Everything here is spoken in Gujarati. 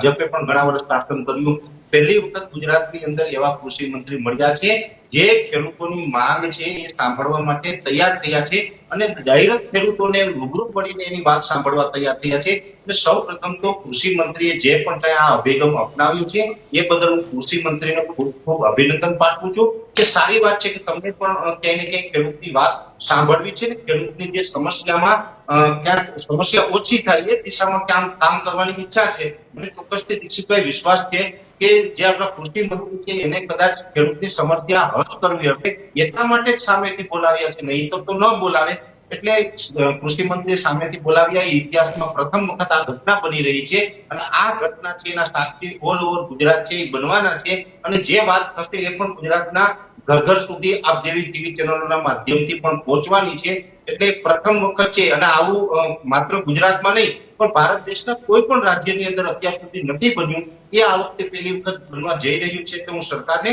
ભાજપે પણ ઘણા વર્ષ શાસન કર્યું. પહેલી વખત ગુજરાતની અંદર એવા કૃષિ મંત્રી મળ્યા છે જે ખેડૂતોની માંગ છે એ સાંભળવા માટે તૈયાર થયા છે અને ડાયરેક્ટ ખેડૂતોને રૂબરૂ મળીને એની વાત સાંભળવા તૈયાર થયા છે. એટલે સૌ પ્રથમ તો કૃષિ મંત્રીએ જે પણ કઈ આ અભિગમ અપનાવ્યું છે એ બદલ હું કૃષિ મંત્રીને ખૂબ ખૂબ અભિનંદન પાઠવું છું કે સારી વાત છે કે તમને પણ ક્યાંય ને ક્યાંય ખેડૂતની વાત સાંભળવી છે ને ખેડૂતની જે સમસ્યામાં ક્યાંક સમસ્યા ઓછી થાય એ દિશામાં કામ કરવાની ઈચ્છા છે. મને ચોક્કસથી દીક્ષિતભાઈ વિશ્વાસ છે કે જે આપણા કૃષિ મંત્રી છે એને કદાચ ખેડૂતની સમસ્યા હલ કરવી હશે એટલા માટે જ સામેથી બોલાવ્યા છે, નહીં તો ન બોલાવે. એટલે કૃષિ મંત્રી સામેથી બોલાવ્યા એ ઇતિહાસમાં પ્રથમ વખત આ ઘટના બની રહી છે અને આ ઘટના છે એના સાક્ષી ઓલ ઓવર ગુજરાત છે એ બનવાના છે અને જે વાત થશે એ પણ ગુજરાતના ઘર ઘર સુધી આપ જેવી ટીવી ચેનલોના માધ્યમથી પણ પહોંચવાની છે. એટલે પ્રથમ વખત છે અને આવું માત્ર ગુજરાતમાં નહીં પણ ભારત દેશના કોઈ પણ રાજ્યની અંદર અત્યાર સુધી નથી બન્યું. એ આ વખતે પહેલી વખત બનવા જઈ રહ્યું છે. તો હું સરકારને